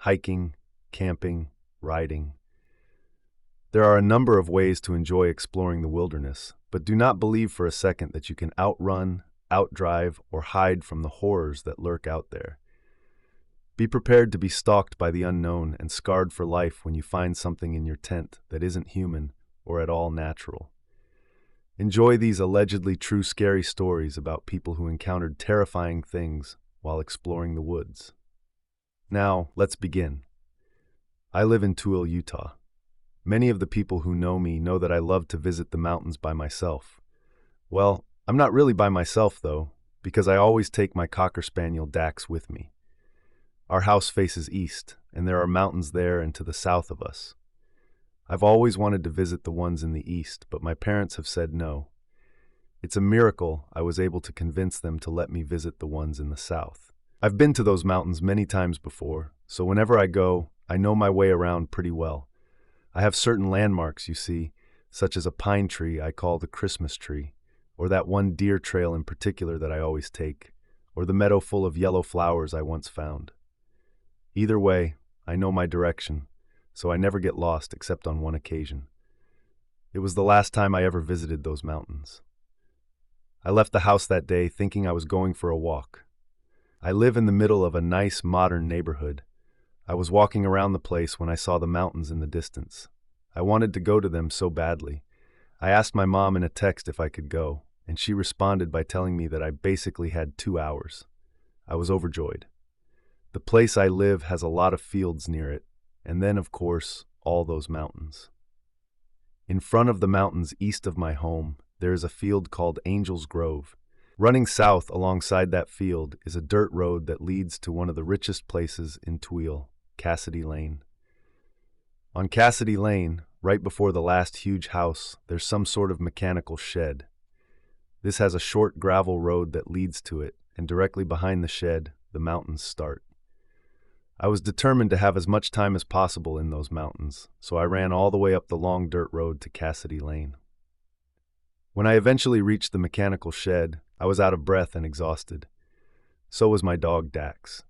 hiking, camping, riding. There are a number of ways to enjoy exploring the wilderness, but do not believe for a second that you can outrun, outdrive, or hide from the horrors that lurk out there. Be prepared to be stalked by the unknown and scarred for life when you find something in your tent that isn't human or at all natural. Enjoy these allegedly true scary stories about people who encountered terrifying things while exploring the woods. Now, let's begin. I live in Tooele, Utah. Many of the people who know me know that I love to visit the mountains by myself. Well, I'm not really by myself, though, because I always take my Cocker Spaniel Dax with me. Our house faces east, and there are mountains there and to the south of us. I've always wanted to visit the ones in the east, but my parents have said no. It's a miracle I was able to convince them to let me visit the ones in the south. I've been to those mountains many times before, so whenever I go, I know my way around pretty well. I have certain landmarks, you see, such as a pine tree I call the Christmas tree, or that one deer trail in particular that I always take, or the meadow full of yellow flowers I once found. Either way, I know my direction, so I never get lost except on one occasion. It was the last time I ever visited those mountains. I left the house that day thinking I was going for a walk. I live in the middle of a nice, modern neighborhood. I was walking around the place when I saw the mountains in the distance. I wanted to go to them so badly. I asked my mom in a text if I could go, and she responded by telling me that I basically had 2 hours. I was overjoyed. The place I live has a lot of fields near it, and then, of course, all those mountains. In front of the mountains east of my home, there is a field called Angel's Grove. Running south alongside that field is a dirt road that leads to one of the richest places in Tooele, Cassidy Lane. On Cassidy Lane, right before the last huge house, there's some sort of mechanical shed. This has a short gravel road that leads to it, and directly behind the shed, the mountains start. I was determined to have as much time as possible in those mountains, so I ran all the way up the long dirt road to Cassidy Lane. When I eventually reached the mechanical shed, I was out of breath and exhausted. So was my dog Dax.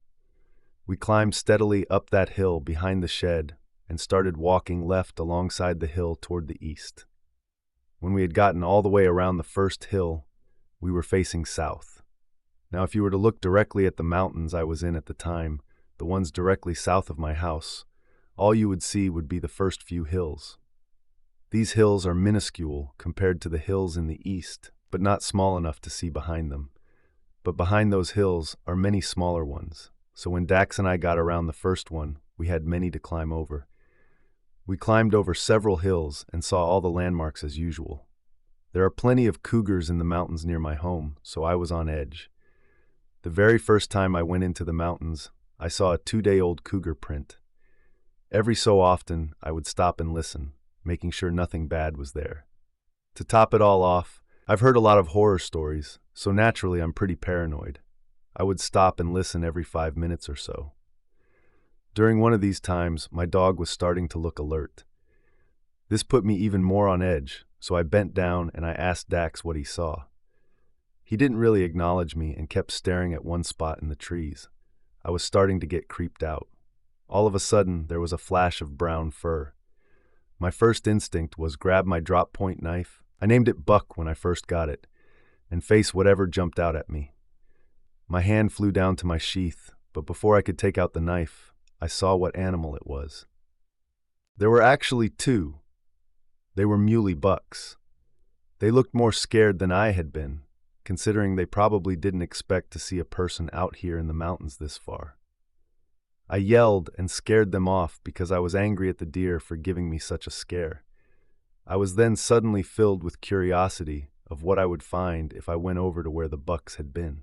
We climbed steadily up that hill behind the shed and started walking left alongside the hill toward the east. When we had gotten all the way around the first hill, we were facing south. Now, if you were to look directly at the mountains I was in at the time, the ones directly south of my house, all you would see would be the first few hills. These hills are minuscule compared to the hills in the east, but not small enough to see behind them. But behind those hills are many smaller ones, so when Dax and I got around the first one, we had many to climb over. We climbed over several hills and saw all the landmarks as usual. There are plenty of cougars in the mountains near my home, so I was on edge. The very first time I went into the mountains, I saw a 2-day-old cougar print. Every so often, I would stop and listen, making sure nothing bad was there. To top it all off, I've heard a lot of horror stories, so naturally I'm pretty paranoid. I would stop and listen every 5 minutes or so. During one of these times, my dog was starting to look alert. This put me even more on edge, so I bent down and I asked Dax what he saw. He didn't really acknowledge me and kept staring at one spot in the trees. I was starting to get creeped out. All of a sudden, there was a flash of brown fur. My first instinct was grab my drop-point knife. I named it Buck when I first got it, and face whatever jumped out at me. My hand flew down to my sheath, but before I could take out the knife, I saw what animal it was. There were actually 2. They were muley bucks. They looked more scared than I had been, considering they probably didn't expect to see a person out here in the mountains this far. I yelled and scared them off because I was angry at the deer for giving me such a scare. I was then suddenly filled with curiosity of what I would find if I went over to where the bucks had been.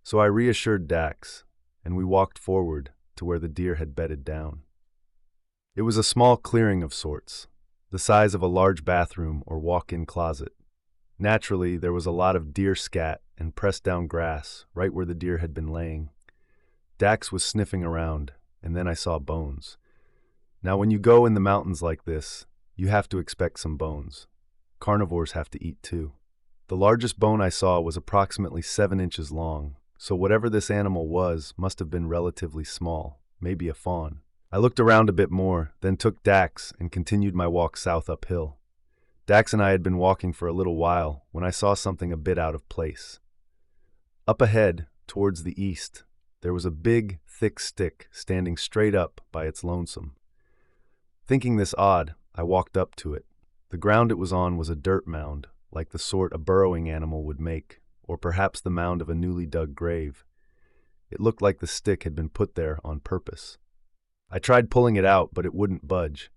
So I reassured Dax, and we walked forward to where the deer had bedded down. It was a small clearing of sorts, the size of a large bathroom or walk-in closet. Naturally, there was a lot of deer scat and pressed down grass right where the deer had been laying. Dax was sniffing around, and then I saw bones. Now, when you go in the mountains like this, you have to expect some bones. Carnivores have to eat too. The largest bone I saw was approximately 7 inches long, so whatever this animal was must have been relatively small. maybe a fawn. I looked around a bit more, then took Dax and continued my walk south uphill. Dax and I had been walking for a little while when I saw something a bit out of place. Up ahead, towards the east, there was a big, thick stick standing straight up by its lonesome. Thinking this odd, I walked up to it. The ground it was on was a dirt mound, like the sort a burrowing animal would make, or perhaps the mound of a newly dug grave. It looked like the stick had been put there on purpose. I tried pulling it out, but it wouldn't budge.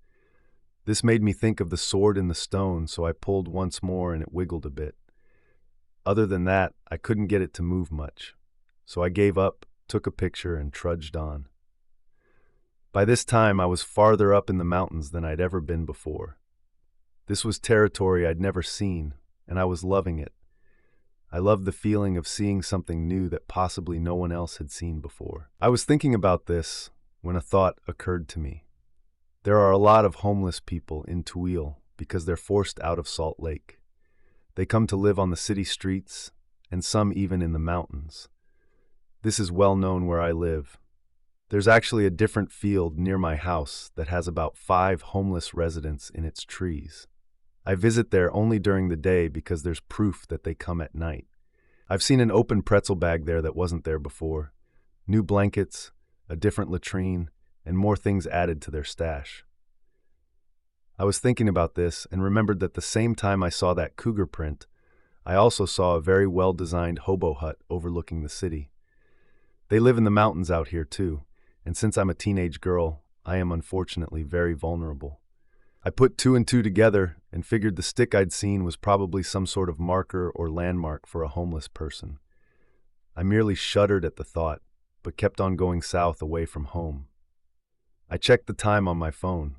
This made me think of the sword in the stone, so I pulled once more and it wiggled a bit. Other than that, I couldn't get it to move much. So I gave up, took a picture, and trudged on. By this time, I was farther up in the mountains than I'd ever been before. This was territory I'd never seen, and I was loving it. I loved the feeling of seeing something new that possibly no one else had seen before. I was thinking about this when a thought occurred to me. There are a lot of homeless people in Tuil because they're forced out of Salt Lake. They come to live on the city streets, and some even in the mountains. This is well known where I live. There's actually a different field near my house that has about 5 homeless residents in its trees. I visit there only during the day because there's proof that they come at night. I've seen an open pretzel bag there that wasn't there before, new blankets, a different latrine, and more things added to their stash. I was thinking about this and remembered that the same time I saw that cougar print, I also saw a very well-designed hobo hut overlooking the city. They live in the mountains out here too, and since I'm a teenage girl, I am unfortunately very vulnerable. I put 2 and 2 together and figured the stick I'd seen was probably some sort of marker or landmark for a homeless person. I merely shuddered at the thought, but kept on going south away from home. I checked the time on my phone.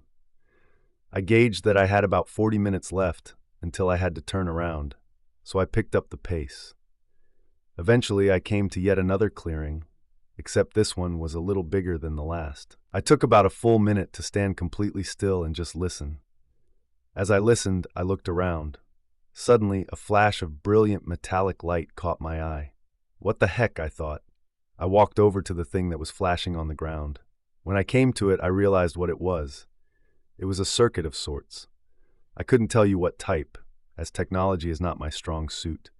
I gauged that I had about 40 minutes left until I had to turn around, so I picked up the pace. Eventually, I came to yet another clearing, except this one was a little bigger than the last. I took about a full minute to stand completely still and just listen. As I listened, I looked around. Suddenly, a flash of brilliant metallic light caught my eye. What the heck, I thought. I walked over to the thing that was flashing on the ground. When I came to it, I realized what it was. It was a circuit of sorts. I couldn't tell you what type, as technology is not my strong suit.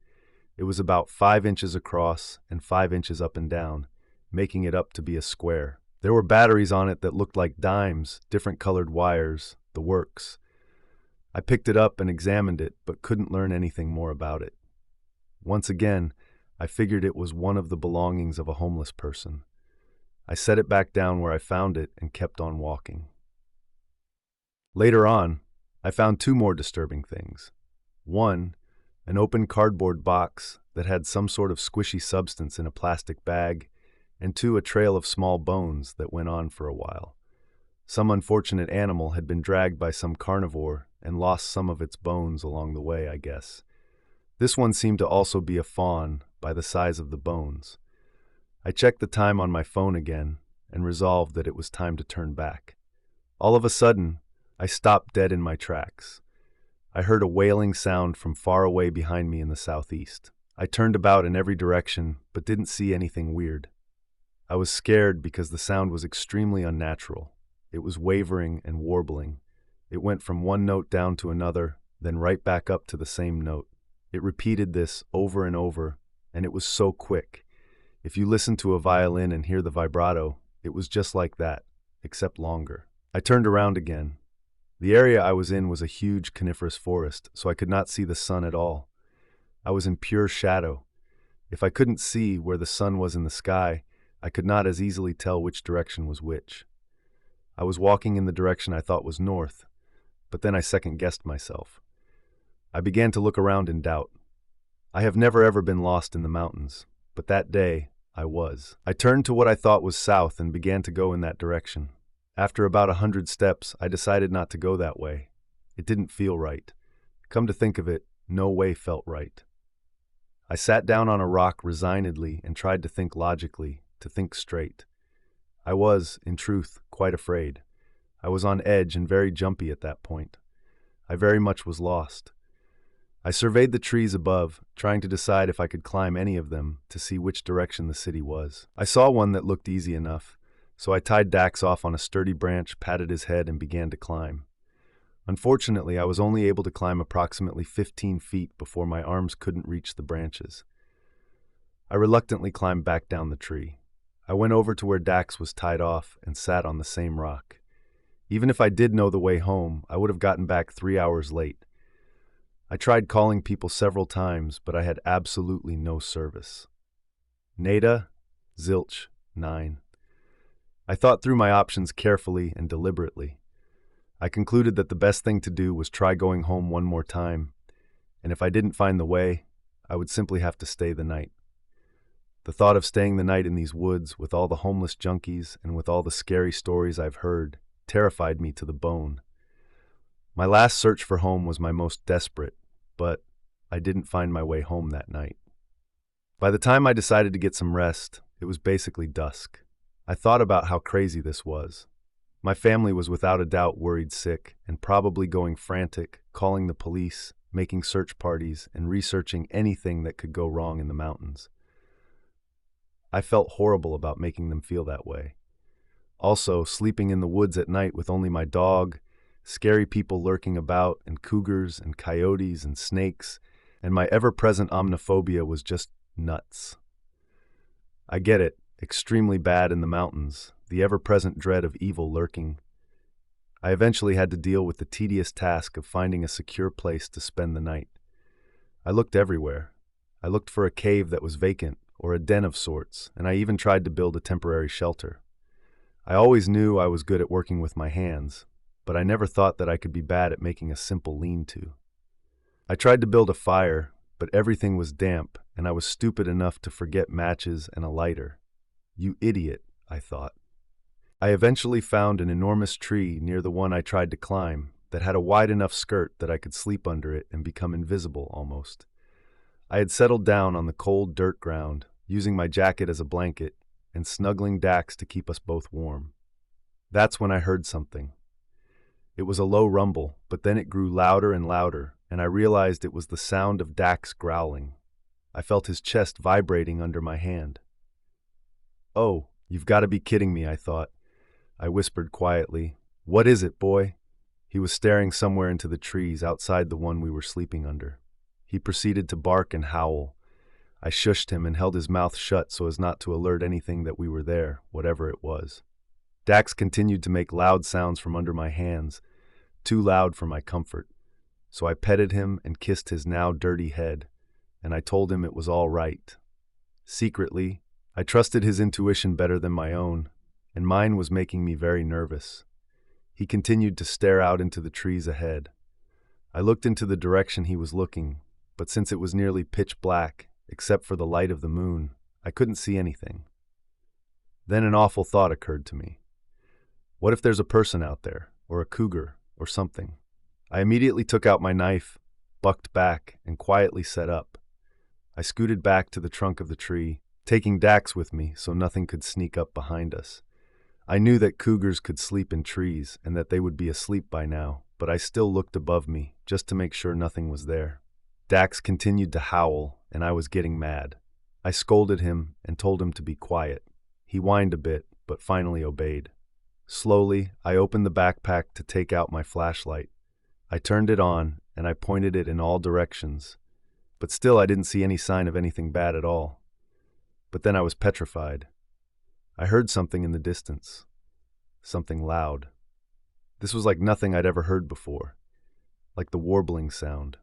It was about 5 inches across and 5 inches up and down, making it up to be a square. There were batteries on it that looked like dimes, different colored wires, the works. I picked it up and examined it, but couldn't learn anything more about it. Once again, I figured it was one of the belongings of a homeless person. I set it back down where I found it and kept on walking. Later on, I found 2 more disturbing things. One, an open cardboard box that had some sort of squishy substance in a plastic bag, and 2, a trail of small bones that went on for a while. Some unfortunate animal had been dragged by some carnivore and lost some of its bones along the way, I guess. This one seemed to also be a fawn by the size of the bones. I checked the time on my phone again and resolved that it was time to turn back. All of a sudden, I stopped dead in my tracks. I heard a wailing sound from far away behind me in the southeast. I turned about in every direction, but didn't see anything weird. I was scared because the sound was extremely unnatural. It was wavering and warbling. It went from one note down to another, then right back up to the same note. It repeated this over and over, and it was so quick. If you listen to a violin and hear the vibrato, it was just like that, except longer. I turned around again. The area I was in was a huge coniferous forest, so I could not see the sun at all. I was in pure shadow. If I couldn't see where the sun was in the sky, I could not as easily tell which direction was which. I was walking in the direction I thought was north, but then I second-guessed myself. I began to look around in doubt. I have never ever been lost in the mountains, but that day I was. I turned to what I thought was south and began to go in that direction. After about 100 steps, I decided not to go that way. It didn't feel right. Come to think of it, no way felt right. I sat down on a rock resignedly and tried to think logically, to think straight. I was, in truth, quite afraid. I was on edge and very jumpy at that point. I very much was lost. I surveyed the trees above, trying to decide if I could climb any of them to see which direction the city was. I saw one that looked easy enough, So I tied Dax off on a sturdy branch, patted his head, and began to climb. Unfortunately, I was only able to climb approximately 15 feet before my arms couldn't reach the branches. I reluctantly climbed back down the tree. I went over to where Dax was tied off and sat on the same rock. Even if I did know the way home, I would have gotten back 3 hours late. I tried calling people several times, but I had absolutely no service. Nada, zilch, 9. I thought through my options carefully and deliberately. I concluded that the best thing to do was try going home one more time, and if I didn't find the way, I would simply have to stay the night. The thought of staying the night in these woods with all the homeless junkies and with all the scary stories I've heard terrified me to the bone. My last search for home was my most desperate, but I didn't find my way home that night. By the time I decided to get some rest, it was basically dusk. I thought about how crazy this was. My family was without a doubt worried sick and probably going frantic, calling the police, making search parties, and researching anything that could go wrong in the mountains. I felt horrible about making them feel that way. Also, sleeping in the woods at night with only my dog, scary people lurking about, and cougars and coyotes and snakes, and my ever-present omniphobia was just nuts. I get it, extremely bad in the mountains, the ever-present dread of evil lurking. I eventually had to deal with the tedious task of finding a secure place to spend the night. I looked everywhere. I looked for a cave that was vacant, or a den of sorts, and I even tried to build a temporary shelter. I always knew I was good at working with my hands, but I never thought that I could be bad at making a simple lean-to. I tried to build a fire, but everything was damp, and I was stupid enough to forget matches and a lighter. You idiot, I thought. I eventually found an enormous tree near the one I tried to climb that had a wide enough skirt that I could sleep under it and become invisible almost. I had settled down on the cold dirt ground, using my jacket as a blanket, and snuggling Dax to keep us both warm. That's when I heard something. It was a low rumble, but then it grew louder and louder, and I realized it was the sound of Dax growling. I felt his chest vibrating under my hand. "Oh, you've got to be kidding me," I thought. I whispered quietly, "What is it, boy?" He was staring somewhere into the trees outside the one we were sleeping under. He proceeded to bark and howl. I shushed him and held his mouth shut so as not to alert anything that we were there, whatever it was. Dax continued to make loud sounds from under my hands, too loud for my comfort. So I petted him and kissed his now dirty head, and I told him it was all right. Secretly, I trusted his intuition better than my own, and mine was making me very nervous. He continued to stare out into the trees ahead. I looked into the direction he was looking, but since it was nearly pitch black, except for the light of the moon, I couldn't see anything. Then an awful thought occurred to me. What if there's a person out there, or a cougar, or something? I immediately took out my knife, bucked back, and quietly set up. I scooted back to the trunk of the tree, taking Dax with me so nothing could sneak up behind us. I knew that cougars could sleep in trees and that they would be asleep by now, but I still looked above me just to make sure nothing was there. Dax continued to howl, and I was getting mad. I scolded him and told him to be quiet. He whined a bit, but finally obeyed. Slowly, I opened the backpack to take out my flashlight. I turned it on, and I pointed it in all directions. But still I didn't see any sign of anything bad at all. But then I was petrified. I heard something in the distance. Something loud. This was like nothing I'd ever heard before. Like the warbling sound.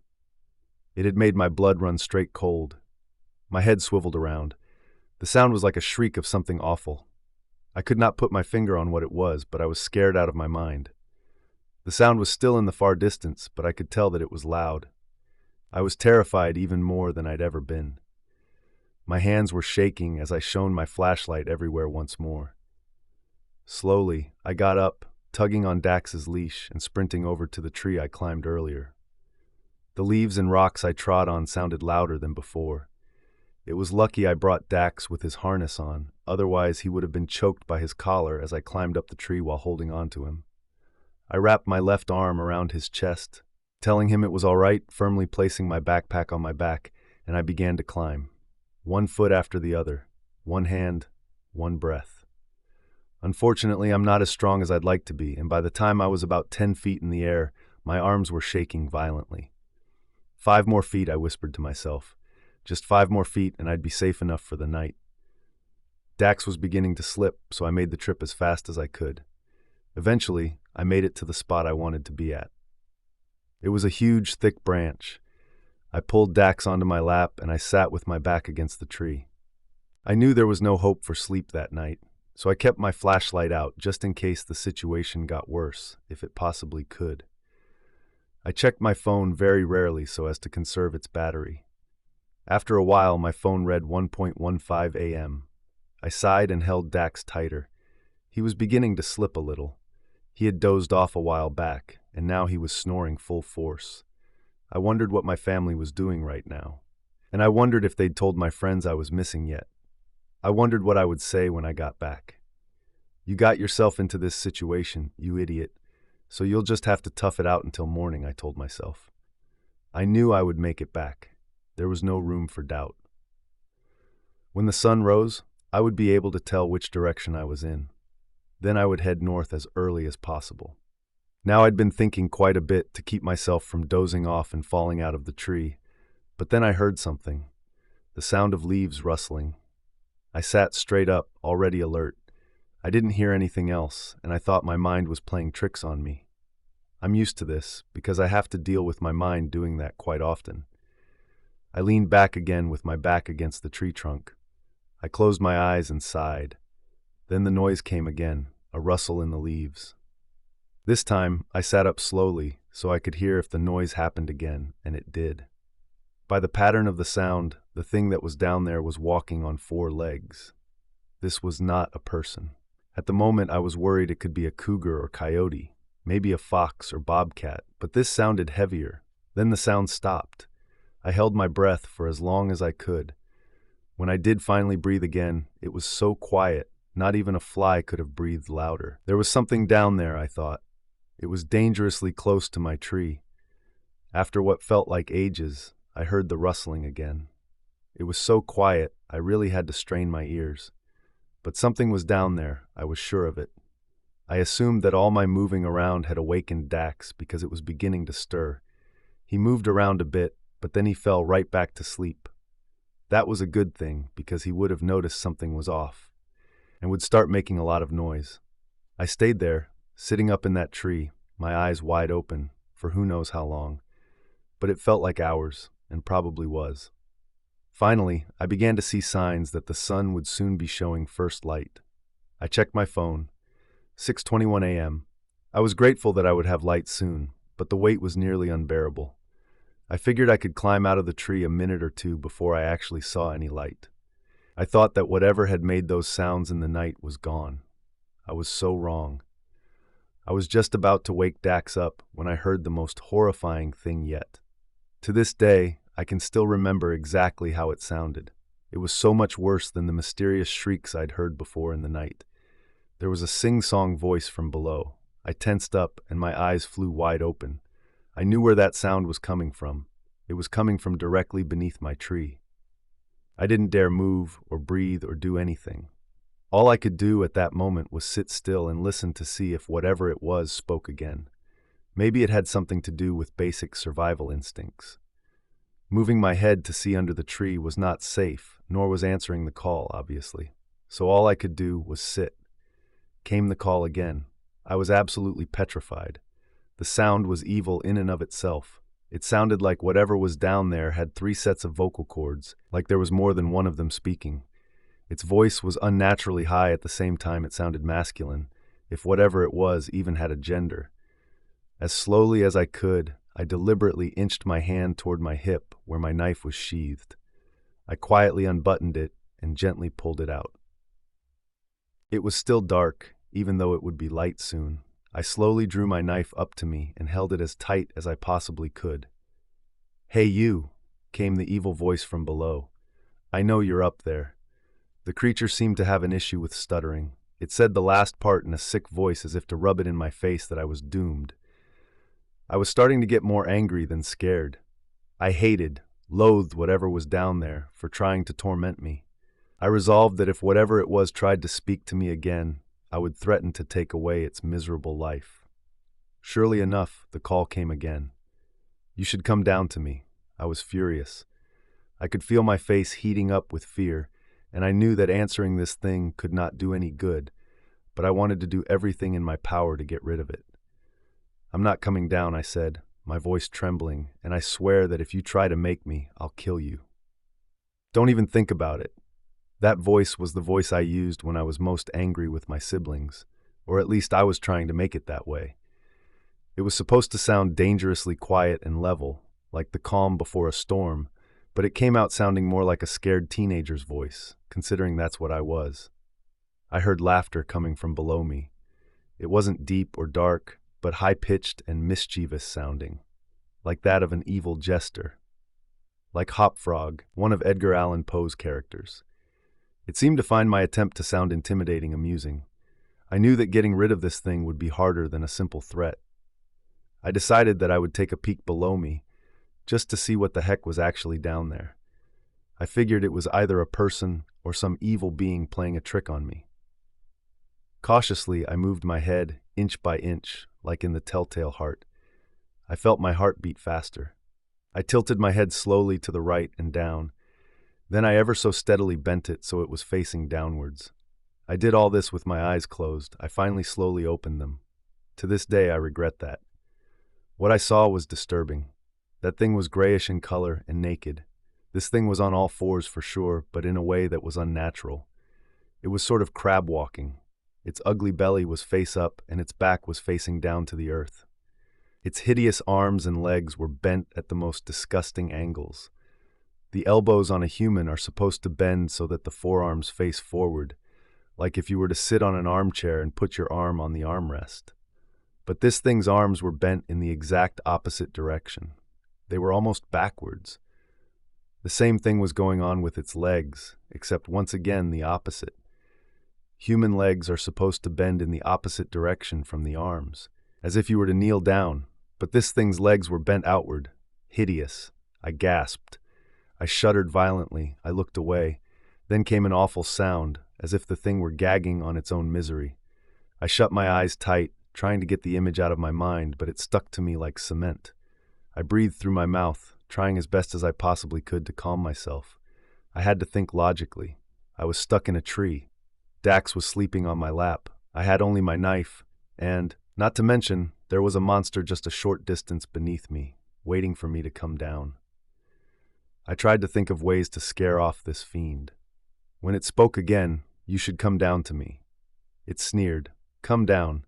It had made my blood run straight cold. My head swiveled around. The sound was like a shriek of something awful. I could not put my finger on what it was, but I was scared out of my mind. The sound was still in the far distance, but I could tell that it was loud. I was terrified even more than I'd ever been. My hands were shaking as I shone my flashlight everywhere once more. Slowly, I got up, tugging on Dax's leash and sprinting over to the tree I climbed earlier. The leaves and rocks I trod on sounded louder than before. It was lucky I brought Dax with his harness on, otherwise he would have been choked by his collar as I climbed up the tree while holding on to him. I wrapped my left arm around his chest, telling him it was all right, firmly placing my backpack on my back, and I began to climb. One foot after the other, one hand, one breath. Unfortunately, I'm not as strong as I'd like to be, and by the time I was about 10 feet in the air, my arms were shaking violently. 5 more feet, I whispered to myself. Just 5 more feet, and I'd be safe enough for the night. Dax was beginning to slip, so I made the trip as fast as I could. Eventually, I made it to the spot I wanted to be at. It was a huge, thick branch. I pulled Dax onto my lap, and I sat with my back against the tree. I knew there was no hope for sleep that night, so I kept my flashlight out just in case the situation got worse, if it possibly could. I checked my phone very rarely so as to conserve its battery. After a while, my phone read 1:15 a.m. I sighed and held Dax tighter. He was beginning to slip a little. He had dozed off a while back, and now he was snoring full force. I wondered what my family was doing right now. And I wondered if they'd told my friends I was missing yet. I wondered what I would say when I got back. "You got yourself into this situation, you idiot, so you'll just have to tough it out until morning," I told myself. I knew I would make it back. There was no room for doubt. When the sun rose, I would be able to tell which direction I was in. Then I would head north as early as possible. Now I'd been thinking quite a bit to keep myself from dozing off and falling out of the tree, but then I heard something, the sound of leaves rustling. I sat straight up, already alert. I didn't hear anything else, and I thought my mind was playing tricks on me. I'm used to this, because I have to deal with my mind doing that quite often. I leaned back again with my back against the tree trunk. I closed my eyes and sighed. Then the noise came again, a rustle in the leaves. This time, I sat up slowly, so I could hear if the noise happened again, and it did. By the pattern of the sound, the thing that was down there was walking on 4 legs. This was not a person. At the moment, I was worried it could be a cougar or coyote, maybe a fox or bobcat, but this sounded heavier. Then the sound stopped. I held my breath for as long as I could. When I did finally breathe again, it was so quiet, not even a fly could have breathed louder. There was something down there, I thought. It was dangerously close to my tree. After what felt like ages, I heard the rustling again. It was so quiet, I really had to strain my ears. But something was down there, I was sure of it. I assumed that all my moving around had awakened Dax because it was beginning to stir. He moved around a bit, but then he fell right back to sleep. That was a good thing, because he would have noticed something was off, and would start making a lot of noise. I stayed there, sitting up in that tree, my eyes wide open, for who knows how long. But it felt like hours, and probably was. Finally, I began to see signs that the sun would soon be showing first light. I checked my phone. 6:21 a.m. I was grateful that I would have light soon, but the wait was nearly unbearable. I figured I could climb out of the tree a minute or two before I actually saw any light. I thought that whatever had made those sounds in the night was gone. I was so wrong. I was just about to wake Dax up when I heard the most horrifying thing yet. To this day, I can still remember exactly how it sounded. It was so much worse than the mysterious shrieks I'd heard before in the night. There was a sing-song voice from below. I tensed up and my eyes flew wide open. I knew where that sound was coming from. It was coming from directly beneath my tree. I didn't dare move or breathe or do anything. All I could do at that moment was sit still and listen to see if whatever it was spoke again. Maybe it had something to do with basic survival instincts. Moving my head to see under the tree was not safe, nor was answering the call, obviously. So all I could do was sit. Came the call again. I was absolutely petrified. The sound was evil in and of itself. It sounded like whatever was down there had 3 sets of vocal cords, like there was more than one of them speaking. Its voice was unnaturally high at the same time it sounded masculine, if whatever it was even had a gender. As slowly as I could, I deliberately inched my hand toward my hip where my knife was sheathed. I quietly unbuttoned it and gently pulled it out. It was still dark, even though it would be light soon. I slowly drew my knife up to me and held it as tight as I possibly could. "Hey you," came the evil voice from below. "I know you're up there." The creature seemed to have an issue with stuttering. It said the last part in a sick voice as if to rub it in my face that I was doomed. I was starting to get more angry than scared. I hated, loathed whatever was down there for trying to torment me. I resolved that if whatever it was tried to speak to me again, I would threaten to take away its miserable life. Surely enough, the call came again. You should come down to me. I was furious. I could feel my face heating up with fear, and I knew that answering this thing could not do any good, but I wanted to do everything in my power to get rid of it. I'm not coming down, I said, my voice trembling, and I swear that if you try to make me, I'll kill you. Don't even think about it. That voice was the voice I used when I was most angry with my siblings, or at least I was trying to make it that way. It was supposed to sound dangerously quiet and level, like the calm before a storm, but it came out sounding more like a scared teenager's voice, considering that's what I was. I heard laughter coming from below me. It wasn't deep or dark, but high-pitched and mischievous sounding, like that of an evil jester. Like Hop Frog, one of Edgar Allan Poe's characters. It seemed to find my attempt to sound intimidating amusing. I knew that getting rid of this thing would be harder than a simple threat. I decided that I would take a peek below me, just to see what the heck was actually down there. I figured it was either a person or some evil being playing a trick on me. Cautiously, I moved my head, inch by inch, like in the telltale heart. I felt my heart beat faster. I tilted my head slowly to the right and down. Then I ever so steadily bent it so it was facing downwards. I did all this with my eyes closed. I finally slowly opened them. To this day, I regret that. What I saw was disturbing. That thing was grayish in color and naked. This thing was on all fours for sure, but in a way that was unnatural. It was sort of crab walking. Its ugly belly was face up and its back was facing down to the earth. Its hideous arms and legs were bent at the most disgusting angles. The elbows on a human are supposed to bend so that the forearms face forward, like if you were to sit on an armchair and put your arm on the armrest. But this thing's arms were bent in the exact opposite direction. They were almost backwards. The same thing was going on with its legs, except once again the opposite. Human legs are supposed to bend in the opposite direction from the arms, as if you were to kneel down, but this thing's legs were bent outward. Hideous. I gasped. I shuddered violently. I looked away. Then came an awful sound, as if the thing were gagging on its own misery. I shut my eyes tight, trying to get the image out of my mind, but it stuck to me like cement. I breathed through my mouth, trying as best as I possibly could to calm myself. I had to think logically. I was stuck in a tree. Dax was sleeping on my lap. I had only my knife, and, not to mention, there was a monster just a short distance beneath me, waiting for me to come down. I tried to think of ways to scare off this fiend. When it spoke again, "You should come down to me." It sneered, "Come down."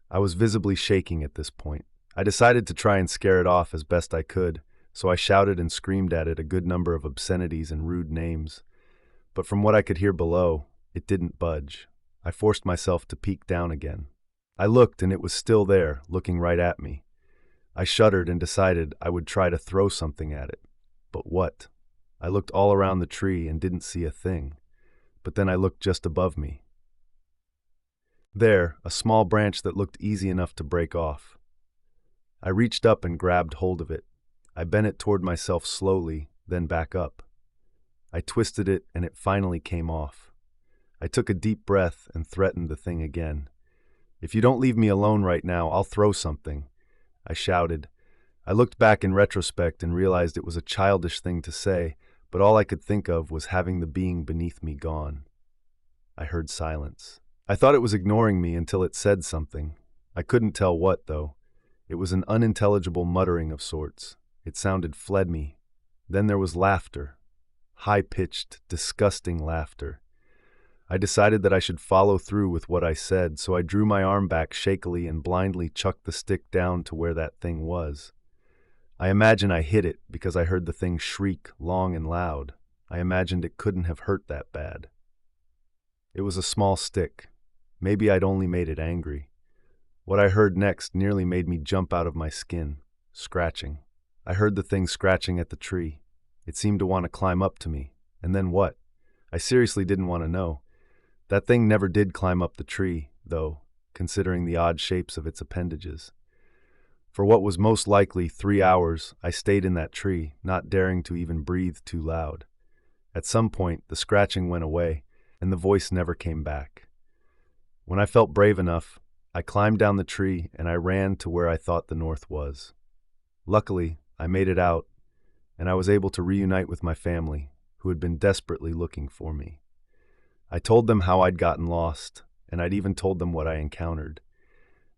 I was visibly shaking at this point. I decided to try and scare it off as best I could, so I shouted and screamed at it a good number of obscenities and rude names. But from what I could hear below, it didn't budge. I forced myself to peek down again. I looked and it was still there, looking right at me. I shuddered and decided I would try to throw something at it. But what? I looked all around the tree and didn't see a thing. But then I looked just above me. There, a small branch that looked easy enough to break off. I reached up and grabbed hold of it. I bent it toward myself slowly, then back up. I twisted it and it finally came off. I took a deep breath and threatened the thing again. "If you don't leave me alone right now, I'll throw something," I shouted. I looked back in retrospect and realized it was a childish thing to say, but all I could think of was having the being beneath me gone. I heard silence. I thought it was ignoring me until it said something. I couldn't tell what, though. It was an unintelligible muttering of sorts. It sounded fled me. Then there was laughter. High-pitched, disgusting laughter. I decided that I should follow through with what I said, so I drew my arm back shakily and blindly chucked the stick down to where that thing was. I imagine I hit it because I heard the thing shriek long and loud. I imagined it couldn't have hurt that bad. It was a small stick. Maybe I'd only made it angry. What I heard next nearly made me jump out of my skin. Scratching. I heard the thing scratching at the tree. It seemed to want to climb up to me. And then what? I seriously didn't want to know. That thing never did climb up the tree, though, considering the odd shapes of its appendages. For what was most likely 3 hours, I stayed in that tree, not daring to even breathe too loud. At some point, the scratching went away, and the voice never came back. When I felt brave enough, I climbed down the tree and I ran to where I thought the north was. Luckily, I made it out, and I was able to reunite with my family, who had been desperately looking for me. I told them how I'd gotten lost, and I'd even told them what I encountered.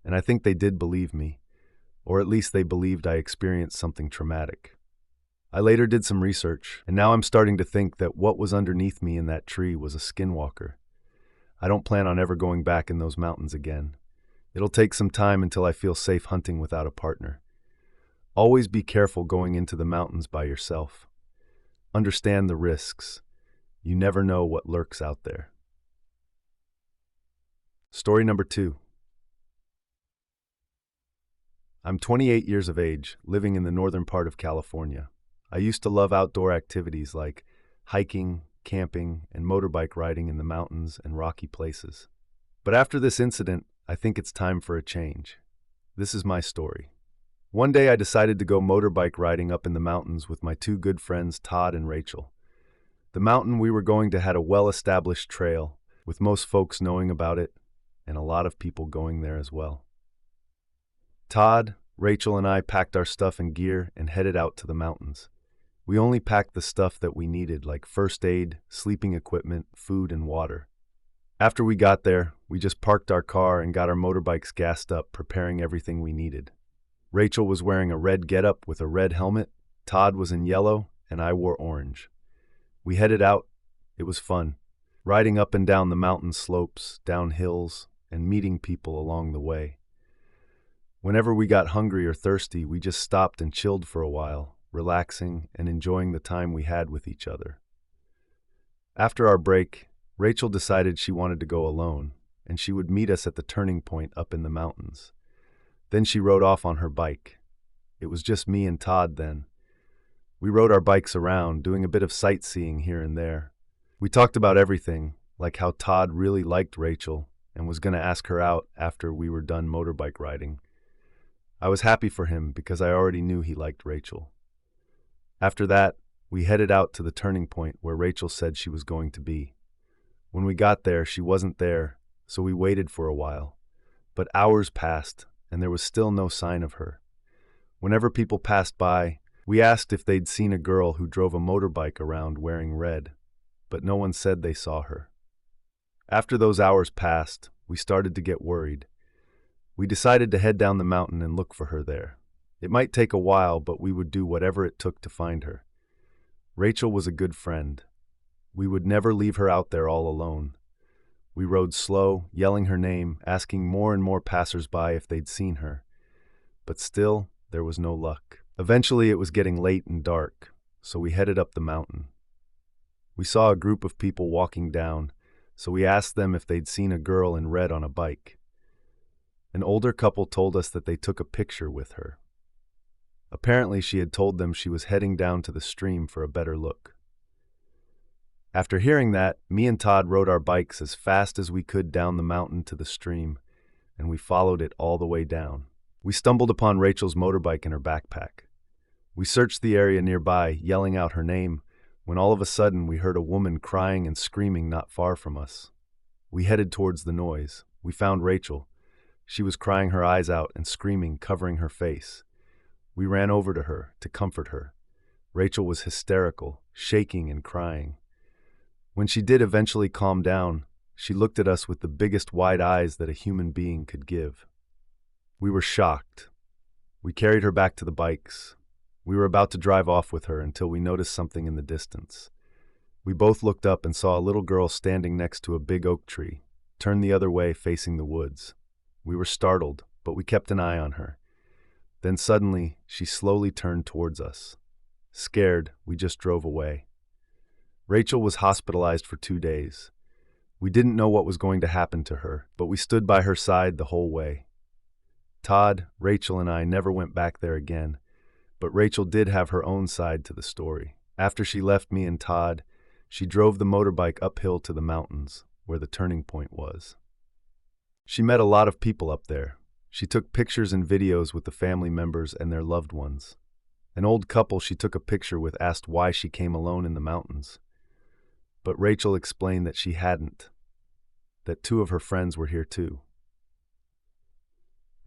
And I think they did believe me, or at least they believed I experienced something traumatic. I later did some research, and now I'm starting to think that what was underneath me in that tree was a skinwalker. I don't plan on ever going back in those mountains again. It'll take some time until I feel safe hunting without a partner. Always be careful going into the mountains by yourself. Understand the risks. You never know what lurks out there. Story number 2. I'm 28 years of age, living in the northern part of California. I used to love outdoor activities like hiking, camping, and motorbike riding in the mountains and rocky places. But after this incident, I think it's time for a change. This is my story. One day I decided to go motorbike riding up in the mountains with my two good friends Todd and Rachel. The mountain we were going to had a well-established trail, with most folks knowing about it, and a lot of people going there as well. Todd, Rachel, and I packed our stuff and gear and headed out to the mountains. We only packed the stuff that we needed, like first aid, sleeping equipment, food, and water. After we got there, we just parked our car and got our motorbikes gassed up, preparing everything we needed. Rachel was wearing a red getup with a red helmet, Todd was in yellow, and I wore orange. We headed out. It was fun, riding up and down the mountain slopes, down hills, and meeting people along the way. Whenever we got hungry or thirsty, we just stopped and chilled for a while, relaxing and enjoying the time we had with each other. After our break, Rachel decided she wanted to go alone, and she would meet us at the turning point up in the mountains. Then she rode off on her bike. It was just me and Todd then. We rode our bikes around, doing a bit of sightseeing here and there. We talked about everything, like how Todd really liked Rachel and was going to ask her out after we were done motorbike riding. I was happy for him because I already knew he liked Rachel. After that, we headed out to the turning point where Rachel said she was going to be. When we got there, she wasn't there, so we waited for a while. But hours passed, and there was still no sign of her. Whenever people passed by, we asked if they'd seen a girl who drove a motorbike around wearing red, but no one said they saw her. After those hours passed, we started to get worried. We decided to head down the mountain and look for her there. It might take a while, but we would do whatever it took to find her. Rachel was a good friend. We would never leave her out there all alone. We rode slow, yelling her name, asking more and more passers-by if they'd seen her. But still, there was no luck. Eventually, it was getting late and dark, so we headed up the mountain. We saw a group of people walking down, so we asked them if they'd seen a girl in red on a bike. An older couple told us that they took a picture with her. Apparently, she had told them she was heading down to the stream for a better look. After hearing that, me and Todd rode our bikes as fast as we could down the mountain to the stream, and we followed it all the way down. We stumbled upon Rachel's motorbike in her backpack. We searched the area nearby, yelling out her name, when all of a sudden we heard a woman crying and screaming not far from us. We headed towards the noise. We found Rachel. She was crying her eyes out and screaming, covering her face. We ran over to her to comfort her. Rachel was hysterical, shaking and crying. When she did eventually calm down, she looked at us with the biggest wide eyes that a human being could give. We were shocked. We carried her back to the bikes. We were about to drive off with her until we noticed something in the distance. We both looked up and saw a little girl standing next to a big oak tree, turned the other way facing the woods. We were startled, but we kept an eye on her. Then suddenly, she slowly turned towards us. Scared, we just drove away. Rachel was hospitalized for 2 days. We didn't know what was going to happen to her, but we stood by her side the whole way. Todd, Rachel, and I never went back there again, but Rachel did have her own side to the story. After she left me and Todd, she drove the motorbike uphill to the mountains, where the turning point was. She met a lot of people up there. She took pictures and videos with the family members and their loved ones. An old couple she took a picture with asked why she came alone in the mountains. But Rachel explained that she hadn't. that two of her friends were here too.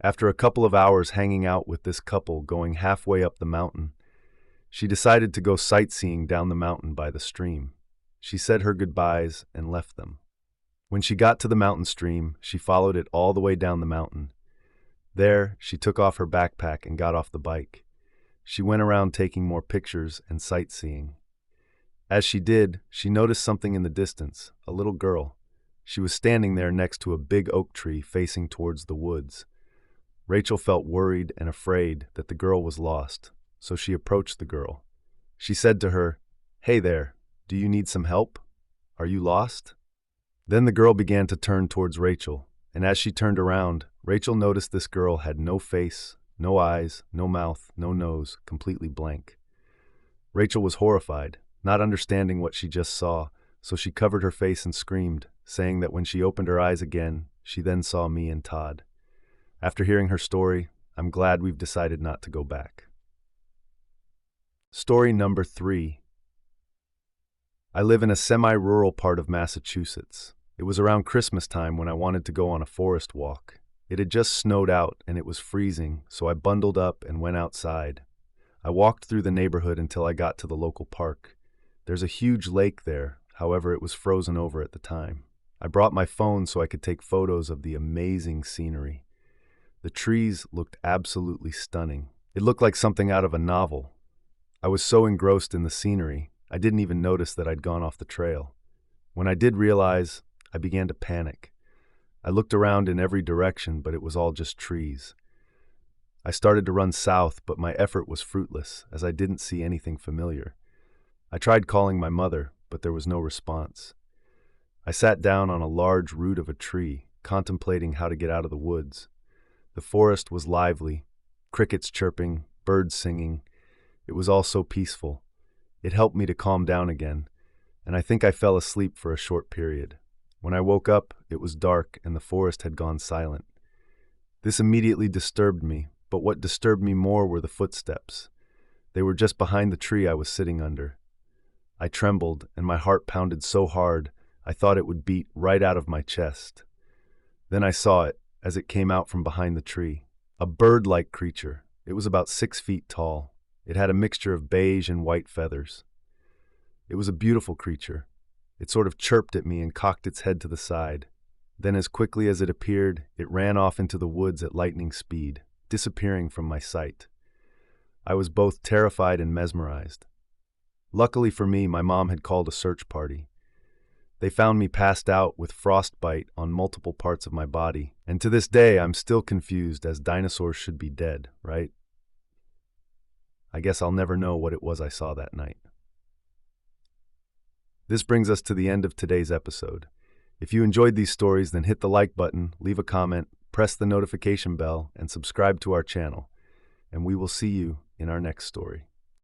After a couple of hours hanging out with this couple going halfway up the mountain, she decided to go sightseeing down the mountain by the stream. She said her goodbyes and left them. When she got to the mountain stream, she followed it all the way down the mountain. There, she took off her backpack and got off the bike. She went around taking more pictures and sightseeing. As she did, she noticed something in the distance, a little girl. She was standing there next to a big oak tree facing towards the woods. Rachel felt worried and afraid that the girl was lost, so she approached the girl. She said to her, "Hey there, do you need some help? Are you lost?" Then the girl began to turn towards Rachel, and as she turned around, Rachel noticed this girl had no face, no eyes, no mouth, no nose, completely blank. Rachel was horrified, not understanding what she just saw, so she covered her face and screamed, saying that when she opened her eyes again, she then saw me and Todd. After hearing her story, I'm glad we've decided not to go back. Story number 3. I live in a semi-rural part of Massachusetts. It was around Christmas time when I wanted to go on a forest walk. It had just snowed out and it was freezing, so I bundled up and went outside. I walked through the neighborhood until I got to the local park. There's a huge lake there, however it was frozen over at the time. I brought my phone so I could take photos of the amazing scenery. The trees looked absolutely stunning. It looked like something out of a novel. I was so engrossed in the scenery, I didn't even notice that I'd gone off the trail. When I did realize, I began to panic. I looked around in every direction, but it was all just trees. I started to run south, but my effort was fruitless, as I didn't see anything familiar. I tried calling my mother, but there was no response. I sat down on a large root of a tree, contemplating how to get out of the woods. The forest was lively, crickets chirping, birds singing. It was all so peaceful. It helped me to calm down again, and I think I fell asleep for a short period. When I woke up, it was dark and the forest had gone silent. This immediately disturbed me, but what disturbed me more were the footsteps. They were just behind the tree I was sitting under. I trembled, and my heart pounded so hard, I thought it would beat right out of my chest. Then I saw it, as it came out from behind the tree. A bird-like creature. It was about 6 feet tall. It had a mixture of beige and white feathers. It was a beautiful creature. It sort of chirped at me and cocked its head to the side. Then as quickly as it appeared, it ran off into the woods at lightning speed, disappearing from my sight. I was both terrified and mesmerized. Luckily for me, my mom had called a search party. They found me passed out with frostbite on multiple parts of my body, and to this day I'm still confused, as dinosaurs should be dead, right? I guess I'll never know what it was I saw that night. This brings us to the end of today's episode. If you enjoyed these stories, then hit the like button, leave a comment, press the notification bell, and subscribe to our channel. And we will see you in our next story.